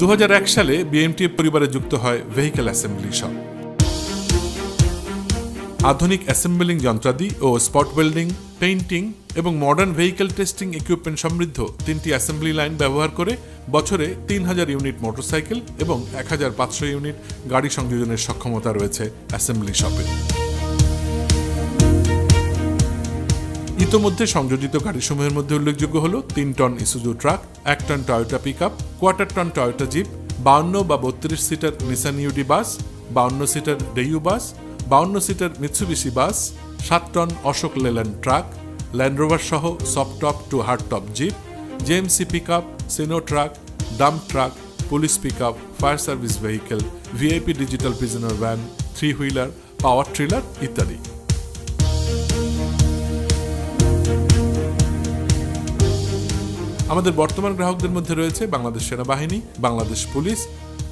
2001 সালে BMTF পরিবারে যুক্ত হয় ভেহিকেল অ্যাসেম্বলি শপ। আধুনিক অ্যাসেম্বলিং যন্ত্রাদি ও স্পট ওয়েল্ডিং, পেইন্টিং এবং মডার্ন ভেহিকেল টেস্টিং ইকুইপমেন্ট সমৃদ্ধ 3টি অ্যাসেম্বলি লাইন ব্যবহার করে বছরে 3000 ইউনিট মোটরসাইকেল এবং 1500 ইউনিট গাড়ি সংযোজনের সক্ষমতা রয়েছে অ্যাসেম্বলি শপে। ইতোমধ্যে সংযোজিত গাড়িসমূহের মধ্যে উল্লেখযোগ্য হল 3 ton Isuzu truck, 1 ton Toyota pickup, quarter ton Toyota jeep, 52 বা 32 seater Nissan UD bus, 52 seater Daewoo bus, 52 seater Mitsubishi bus, 7 ton Ashok Leyland truck, Land Rover সহ soft top to hard top jeep, JMC pickup, Sino truck, dump truck, police pickup, fire service vehicle, VIP digital prisoner van, 3 wheeler, power tiller ইত্যাদি। আমাদের বর্তমান গ্রাহকদের মধ্যে রয়েছে বাংলাদেশ সেনাবাহিনী, Bangladesh Police,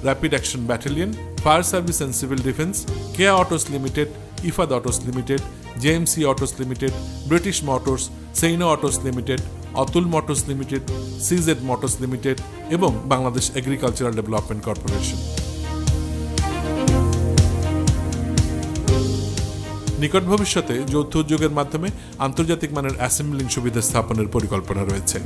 Rapid Action Battalion, Fire Service and Civil Defence, Keya Autos Limited, Ifad Autos Limited, JMC Autos Limited, British Motors, সেইনো Autos Limited, Atul Motors Limited, CZ Motors Limited এবং Bangladesh agricultural development corporation. নিকট ভবিষ্যতে যৌথ উদ্যোগের মাধ্যমে আন্তর্জাতিক মানের অ্যাসেম্বলিং সুবিধা স্থাপনের পরিকল্পনা রয়েছে।